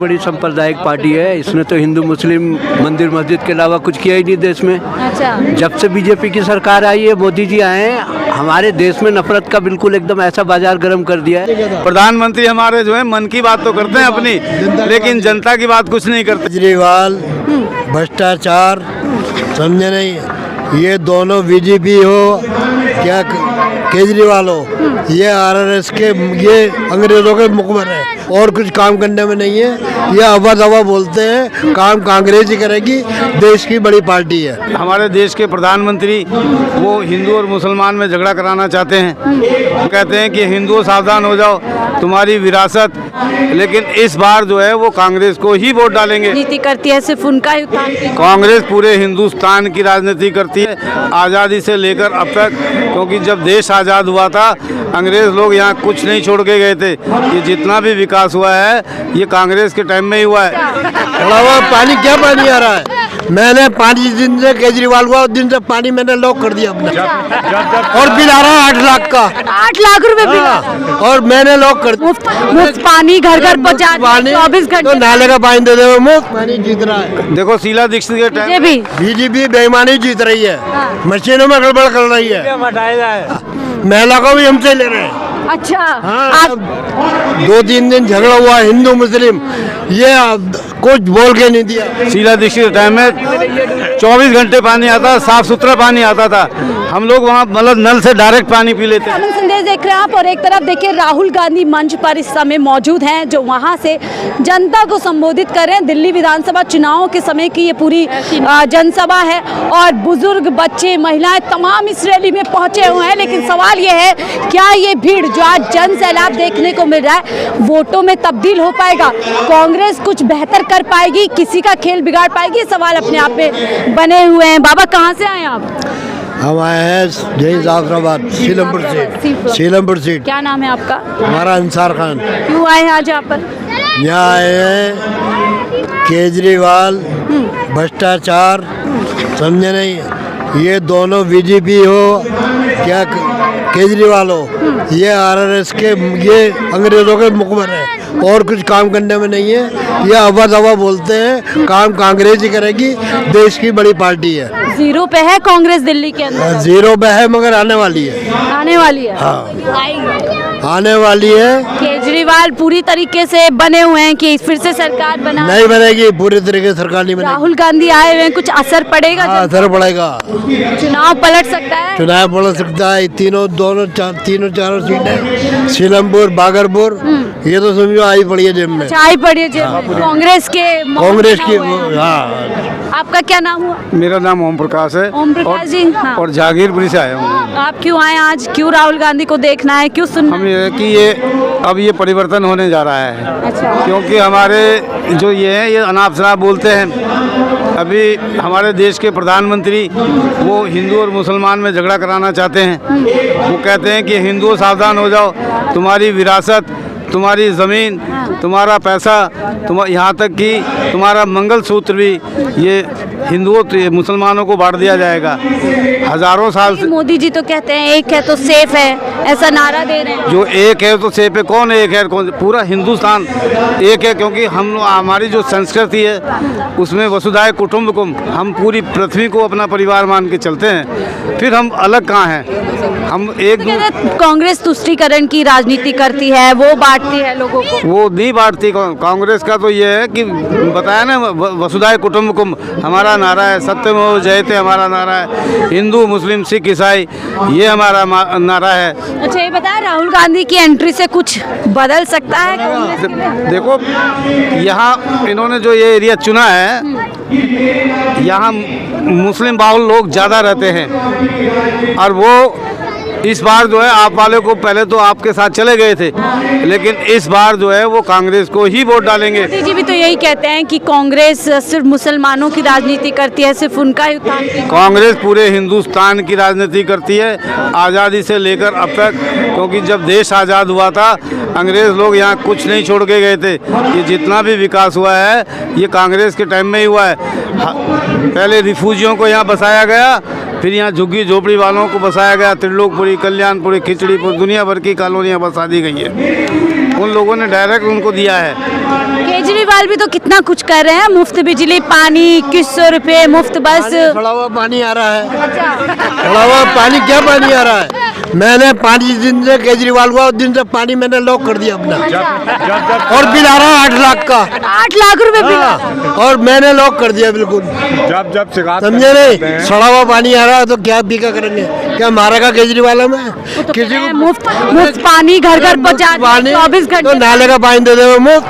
बड़ी सांप्रदायिक पार्टी है। इसने तो हिंदू मुस्लिम मंदिर मस्जिद के अलावा कुछ किया ही नहीं देश में। अच्छा, जब से बीजेपी की सरकार आई है, मोदी जी आए हैं, हमारे देश में नफरत का बिल्कुल एकदम ऐसा बाजार गर्म कर दिया है। प्रधानमंत्री हमारे जो है मन की बात तो करते हैं अपनी, लेकिन जनता की बात कुछ नहीं करते। केजरीवाल भ्रष्टाचार समझे नहीं, ये दोनों बीजेपी हो क्या केजरीवाल हो, ये आरएसएस के, ये अंग्रेजों के मुखबर है और कुछ काम करने में नहीं है। ये अवा दवा बोलते हैं, काम कांग्रेस ही करेगी, देश की बड़ी पार्टी है। हमारे देश के प्रधानमंत्री वो हिंदू और मुसलमान में झगड़ा कराना चाहते हैं। वो कहते हैं कि हिंदुओं सावधान हो जाओ, तुम्हारी विरासत, लेकिन इस बार जो है वो कांग्रेस को ही वोट डालेंगे। नीति करती है सिर्फ उनका ही उत्थान। कांग्रेस पूरे हिंदुस्तान की राजनीति करती है, आज़ादी से लेकर अब तक, क्योंकि जब देश आज़ाद हुआ था अंग्रेज लोग यहाँ कुछ नहीं छोड़ के गए थे। ये जितना भी विकास हुआ है ये कांग्रेस के टाइम में ही हुआ है। पानी क्या पानी आ रहा है, मैंने 5 दिन से केजरीवाल हुआ, उस दिन से पानी मैंने लॉक कर दिया अपना, और बिल आ रहा है 8 लाख का। 8 लाख रुपए बिल, और मैंने लॉक कर दिया। मुफ्त पानी घर घर पहुँचा, 24 तो घंटे नाले का पानी दे दे, मुफ्त पानी जीत रहा है। देखो शीला दीक्षित के टाइम बीजेपी बेईमानी जीत रही है, मशीनों में गड़बड़ कर रही है, महिला को भी हमसे ले रहे हैं। अच्छा, हाँ, 2-3 दिन झगड़ा हुआ हिंदू मुस्लिम, ये कुछ बोल के नहीं दिया। शीला दीक्षित के टाइम में 24 घंटे पानी आता, साफ सुथरा पानी आता था। हम लोग वहाँ मतलब नल से डायरेक्ट पानी पी लेते। आनंद संदेश देख रहे हैं आप, और एक तरफ देखिए राहुल गांधी मंच पर इस समय मौजूद हैं, जो वहां से जनता को संबोधित कर रहे हैं। दिल्ली विधानसभा चुनावों के समय की ये पूरी जनसभा है, और बुजुर्ग, बच्चे, महिलाएं तमाम इस रैली में पहुंचे हुए हैं। लेकिन सवाल ये है, क्या ये भीड़ जो आज जन सैलाब देखने को मिल रहा है वोटों में तब्दील हो पाएगा? कांग्रेस कुछ बेहतर कर पाएगी, किसी का खेल बिगाड़ पाएगी? सवाल अपने आप में बने हुए हैं। बाबा कहाँ से आए आप? हम आए हैं जय जाफराबाद, सीलमपुर सीट। क्या नाम है आपका? हमारा अंसार खान। क्यों आए हैं आज यहाँ पर? यहाँ आए हैं केजरीवाल भ्रष्टाचार समझे नहीं, ये दोनों बीजेपी हो क्या केजरीवाल हो, ये आरएसएस के, ये अंग्रेजों के मुखबर है और कुछ काम करने में नहीं है। ये अवा दवा बोलते हैं, काम कांग्रेस ही करेगी, देश की बड़ी पार्टी है। जीरो पे है कांग्रेस दिल्ली के अंदर? जीरो पे है मगर आने वाली है। आने वाली है? हाँ, आएगी। आने वाली है। केजरीवाल पूरी तरीके से बने हुए हैं कि फिर से सरकार बना? नहीं बनेगी, पूरी तरीके से सरकार नहीं बनेगी। राहुल गांधी आए हुए हैं, कुछ असर पड़ेगा? हाँ, असर पड़ेगा। चुनाव पलट सकता है? चुनाव पलट सकता है। तीनों चारों सीटें, सीलमपुर, बागरपुर, ये तो समझो आई पड़ी है जेब में। आई पड़ी है जेब में। कांग्रेस की। हाँ। आपका क्या नाम हुआ? मेरा नाम ओम प्रकाश है। ओम प्रकाश जी, हाँ। और जागीरपुरी से आया हूँ। आप क्यों आए आज? क्यों राहुल गांधी को देखना है, क्यों सुनना हम ये कि ये अब ये परिवर्तन होने जा रहा है। अच्छा। क्योंकि हमारे जो ये है ये अनाप शनाप बोलते हैं। अभी हमारे देश के प्रधानमंत्री वो हिंदू और मुसलमान में झगड़ा कराना चाहते हैं। वो कहते हैं कि हिंदुओं सावधान हो जाओ, तुम्हारी विरासत, तुम्हारी ज़मीन, तुम्हारा पैसा, यहाँ तक कि तुम्हारा मंगलसूत्र भी ये हिंदुओं मुसलमानों को बांट दिया जाएगा। हजारों साल से मोदी जी तो कहते हैं एक है तो सेफ है, ऐसा नारा दे रहे हैं। जो एक है तो सेफ है, कौन एक है? कौन? पूरा हिंदुस्तान एक है, क्योंकि हमारी जो संस्कृति है उसमें वसुधैव कुटुंबकम, हम पूरी पृथ्वी को अपना परिवार मान के चलते हैं। फिर हम अलग कहाँ हैं? हम एक कांग्रेस तुष्टीकरण की राजनीति करती है, वो बांटती है लोगों को। वो नहीं बांटती। कांग्रेस का तो ये है कि बताया ना, वसुधैव कुटुंबकम हमारा नारा है, सत्यमेव जयते हमारा नारा है, हिंदू मुस्लिम सिख ईसाई ये हमारा नारा है। अच्छा, ये बताया राहुल गांधी की एंट्री से कुछ बदल सकता है कांग्रेस के लिए? देखो, यहाँ इन्होंने जो ये एरिया चुना है, यहाँ मुस्लिम बाहुल लोग ज़्यादा रहते हैं, और वो इस बार जो है आप वाले को, पहले तो आपके साथ चले गए थे, लेकिन इस बार जो है वो कांग्रेस को ही वोट डालेंगे। मोदी जी भी तो यही कहते हैं कि कांग्रेस सिर्फ मुसलमानों की राजनीति करती है, सिर्फ उनका ही उत्थान। कांग्रेस पूरे हिंदुस्तान की राजनीति करती है, आज़ादी से लेकर अब तक, क्योंकि जब देश आज़ाद हुआ था अंग्रेज लोग यहाँ कुछ नहीं छोड़ के गए थे। ये जितना भी विकास हुआ है ये कांग्रेस के टाइम में ही हुआ है। पहले रिफ्यूजियों को यहाँ बसाया गया, फिर यहाँ झुग्गी झोपड़ी वालों को बसाया गया, त्रिलोकपुरी, कल्याणपुरी, खिचड़ीपुर, दुनिया भर की कॉलोनियाँ बसा दी गई है। उन लोगों ने डायरेक्ट उनको दिया है। केजरीवाल भी तो कितना कुछ कर रहे हैं, मुफ्त बिजली, पानी, 2100 रुपए, मुफ्त बस। सड़ा हुआ पानी आ रहा है, सड़ा हुआ पानी, क्या पानी आ रहा है? मैंने 5 दिन से केजरीवाल हुआ, उस दिन से पानी मैंने लॉक कर दिया अपना, और बिल आ रहा है 8 लाख का, 8 लाख रुपए बिल आ रहा है। और मैंने लॉक कर दिया बिल्कुल। जब शिकायत समझे नहीं? सड़ा हुआ पानी आ रहा है तो क्या पीका करेंगे? क्या मारेगा केजरीवाल में? किसी को मुफ्त पानी घर घर पहुंचा, 24 तो घंटे नाले का पानी दे दे मुफ्त,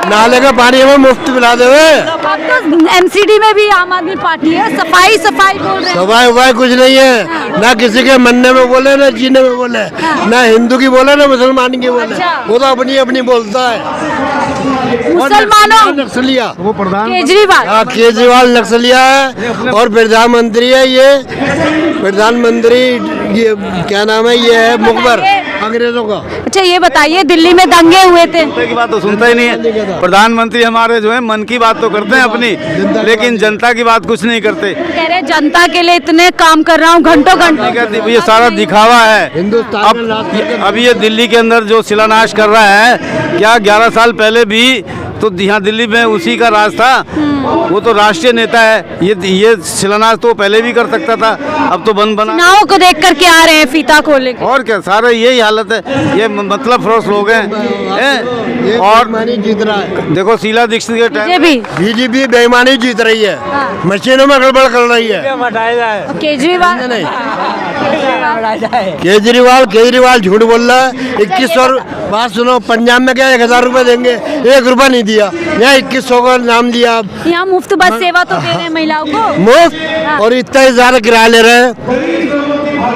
नाले का पानी हमें मुफ्त पिला दे। एमसीडी में भी आम आदमी पार्टी है, सफाई सफाई बोल रहे हैं। सफाई उफाई कुछ नहीं है, ना किसी के मनने में बोले, ना जीने में बोले, ना हिंदू की बोले, ना मुसलमान की बोले, वो तो अपनी अपनी बोलता है। मुसलमानों नक्सलिया, वो प्रधान केजरीवाल, हाँ केजरीवाल नक्सलिया है, और प्रधानमंत्री है ये, प्रधानमंत्री ये क्या नाम है, ये है मुखबर अंग्रेजों का। अच्छा ये बताइए, दिल्ली में दंगे हुए थे, की बात तो सुनता ही नहीं है। प्रधानमंत्री हमारे जो है मन की बात तो करते हैं अपनी, लेकिन जनता की बात कुछ नहीं करते। कह रहे जनता के लिए इतने काम कर रहा हूँ, घंटों घंटों। ये सारा दिखावा है। हिंदुस्तान में अब ये दिल्ली के अंदर जो शिलान्यास कर रहा है, क्या 11 साल पहले भी तो यहाँ दिल्ली में उसी का राज था, वो तो राष्ट्रीय नेता है। ये शिलान्यास तो पहले भी कर सकता था, अब तो बंद बना। चुनाव को देख करके आ रहे हैं फीता खोले के। और क्या, सारा यही हालत है, ये मतलब फरोश लोग हैं। और जीत रहा है, देखो शीला दीक्षित के टाइम बीजेपी बेईमानी जीत रही है, मशीनों में गड़बड़ कर रही है। केजरीवाल केजरीवाल झूठ बोल रहा है। 2100 बात सुनो, पंजाब में क्या 1000 रुपए देंगे, 1 रुपया नहीं दिया, यहाँ 2100 का नाम दिया। यहाँ मुफ्त बस सेवा तो दे रहे हैं महिलाओं को, मुफ्त, और इतना ही ज्यादा किराया ले रहे हैं।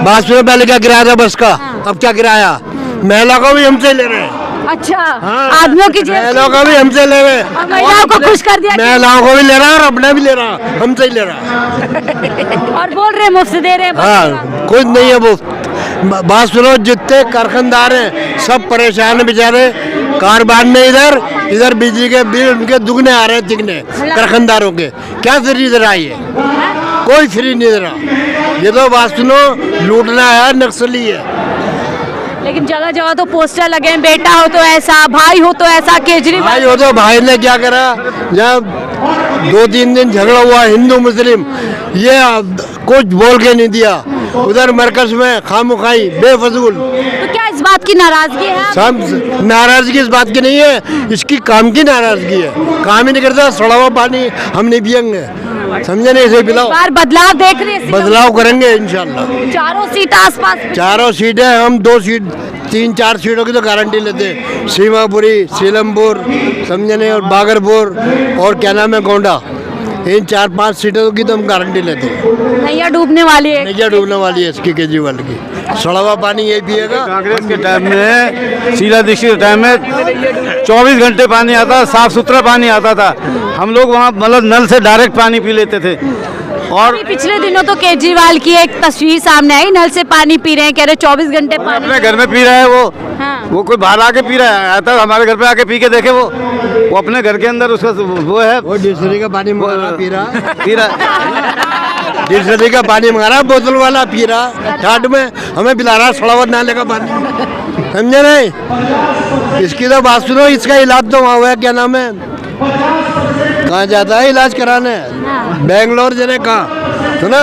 12 रुपये पहले क्या किराया था बस का, अब क्या किराया? महिला को भी हमसे ले रहे हैं। अच्छा आदमियों की जेब महिलाओं को भी हमसे ले रहे हैं, महिलाओं को खुश कर दिया, महिलाओं को भी ले रहा है और अपना भी ले रहा है, हमसे ही ले रहा है। और बोल रहे मुफ्त दे रहे हैं। हाँ, कुछ नहीं है मुफ्त। बात सुनो, जितने कारखानदार हैं सब परेशान है बेचारे, कारोबार में इधर बिजली के बिल उनके दुगने आ रहे हैं, तिगने कारखानदारों के। क्या फ्री दे रहा है? कोई फ्री नहीं दे रहा। ये तो बात सुनो, लूटना है, नक्सली है। लेकिन जगह जगह तो पोस्टर लगे हैं, बेटा हो तो ऐसा, भाई हो तो ऐसा। केजरीवाल भाई हो तो भाई ने क्या करा? जब 2-3 दिन झगड़ा हुआ हिंदू मुस्लिम, ये कुछ बोल के नहीं दिया। उधर मरकज में खामोखाई बेफजूल। तो क्या इस बात की नाराजगी है? सब नाराजगी इस बात की नहीं है, इसकी काम की नाराजगी है। काम ही नहीं करता, सड़ा हुआ पानी हम नहीं पियेंगे, समझे नहीं? इसे पिलाओ। बार बदलाव देख रहे हैं, बदलाव करेंगे इंशाल्लाह। 4 सीट आसपास, 4 सीटें, हम 2 सीट 3-4 सीटों की तो गारंटी लेते हैं। सीमापुरी, सीलमपुर, समझे नहीं, और बागरपुर, और क्या नाम है, गोंडा, इन 4-5 सीटों की तो हम गारंटी लेते हैं। नैया डूबने वाली है, नैया डूबने वाली है इसकी, केजरीवाल की। सड़ा हुआ पानी यही पिएगा। कांग्रेस के टाइम में, शीला दीक्षित के टाइम में 24 घंटे पानी आता, साफ सुथरा पानी आता था। हम लोग वहाँ मतलब नल से डायरेक्ट पानी पी लेते थे। और पिछले दिनों तो केजरीवाल की एक तस्वीर सामने आई, नल से पानी पी रहे हैं, कह रहे 24 घंटे पानी। अपने घर में पी रहा है वो। हाँ। वो कोई बाहर आके पी रहा है, आता हमारे घर पे आके पी के देखे वो अपने घर के अंदर उसका वो है, वो डिस्टरी का पानी मंगा रहा, पी रहा, पी रहा। डिस्टरी का पानी मंगा रहा, बोतल वाला पी रहा, ठाट में हमें पिला रहा सड़ा हुआ नाले का पानी, समझे नहीं? इसकी तो बात सुनो, इसका इलाज तो वहाँ हुआ है, क्या नाम है, कहाँ जाता है इलाज कराने? बेंगलोर जाने, कहाँ सुना?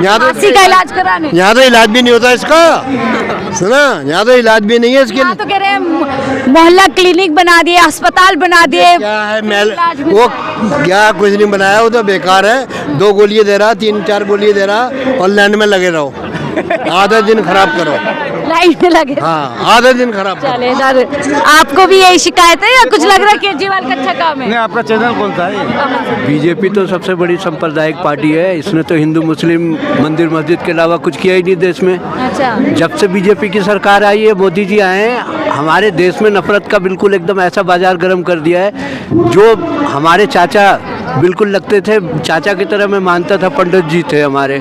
यहाँ तो का इलाज कराने, यहाँ तो इलाज भी नहीं होता इसका, सुना? यहाँ तो इलाज भी नहीं है इसके। तो कह रहे हैं मोहल्ला क्लिनिक बना दिए, अस्पताल बना दिए। क्या है वो क्या कुछ नहीं बनाया, वो तो बेकार है। 2 गोलियां दे रहा, 3-4 गोलियां दे रहा, और लाइन में लगे रहो, आधा दिन खराब करो, लाइन में लगे। हाँ, आधा दिन खराब करो। चले सर, आपको भी यही शिकायत है या कुछ लग रहा है केजरीवाल का अच्छा काम है? नहीं, आपका चैनल कौन सा है? बीजेपी तो सबसे बड़ी सांप्रदायिक पार्टी है, इसने तो हिंदू मुस्लिम मंदिर मस्जिद के अलावा कुछ किया ही नहीं देश में। अच्छा, जब से बीजेपी की सरकार आई है, मोदी जी आए हैं, हमारे देश में नफरत का बिल्कुल एकदम ऐसा बाजार गर्म कर दिया है। जो हमारे चाचा बिल्कुल लगते थे, चाचा की तरह मैं मानता था, पंडित जी थे हमारे,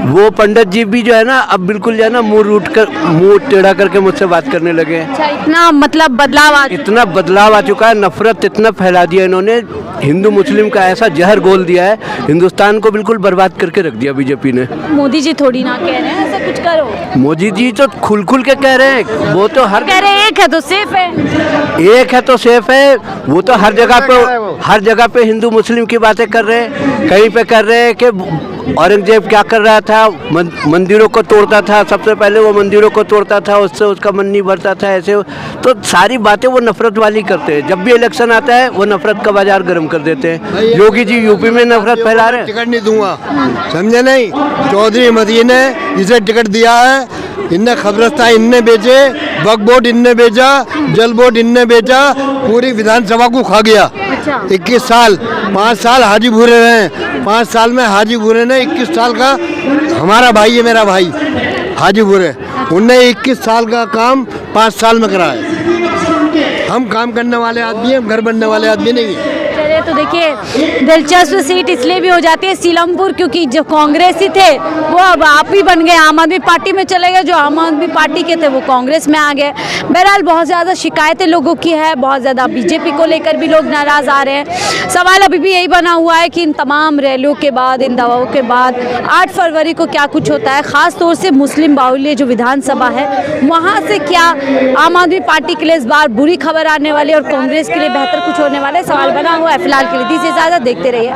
वो पंडित जी भी जो है ना अब बिल्कुल जो है ना मुंह टेढ़ा करके मुझसे बात करने लगे हैं। अच्छा, इतना मतलब बदलाव आ चुका इतना बदलाव आ चुका है, नफरत इतना फैला दिया इन्होंने, हिंदू मुस्लिम का ऐसा जहर घोल दिया है, हिंदुस्तान को बिल्कुल बर्बाद करके रख दिया बीजेपी ने। है। मोदी जी थोड़ी ना कह रहे हैं ऐसा कुछ करो, मोदी जी तो खुल खुल के कह रहे हैं, वो तो हर कह रहे हैं एक है तो सेफ है। एक है तो सेफ है, वो तो हर जगह पे हिंदू मुस्लिम की बातें कर रहे हैं। कहीं पे कर रहे हैं कि औरंगजेब क्या कर रहा था, मंदिरों को तोड़ता था, सबसे पहले वो मंदिरों को तोड़ता था, उससे उसका मन नहीं भरता था, ऐसे तो सारी बातें वो नफरत वाली करते हैं। जब भी इलेक्शन आता है वो नफरत का बाजार गर्म कर देते हैं। योगी जी यूपी में नफरत फैला रहे हैं। टिकट नहीं दूंगा, समझे नहीं। चौधरी मदीन ने इसे टिकट दिया है, इनने खबरस्तान इनने बेचे, वक्फ बोर्ड इनने बेचा, जल बोर्ड इनने बेचा, पूरी विधानसभा को खा गया। 21 साल 5 साल हाजी भूरे रहे, 5 साल में हाजी भूरे ने 21 साल का, हमारा भाई है मेरा भाई हाजी भूरे, उनने 21 साल का काम 5 साल में करा है। हम काम करने वाले आदमी हैं, घर बनने वाले आदमी नहीं है। चलिए, तो देखिए दिलचस्प सीट इसलिए भी हो जाती है सीलमपुर, क्योंकि जो कांग्रेसी थे वो अब आप ही बन गए, आम आदमी पार्टी में चले गए, जो आम आदमी पार्टी के थे वो कांग्रेस में आ गए। बहरहाल बहुत ज़्यादा शिकायतें लोगों की है, बहुत ज़्यादा बीजेपी को लेकर भी लोग नाराज़ आ रहे हैं। सवाल अभी भी यही बना हुआ है कि इन तमाम रैलियों के बाद, इन दवाओं के बाद 8 फरवरी को क्या कुछ होता है, ख़ास तौर से मुस्लिम बाहुल्य जो विधानसभा है वहाँ से क्या आम आदमी पार्टी के लिए इस बार बुरी खबर आने वाली है और कांग्रेस के लिए बेहतर कुछ होने वाला है। सवाल बना हुआ है। फिलहाल के लिए दीजिए इजाज़त, देखते रहिए।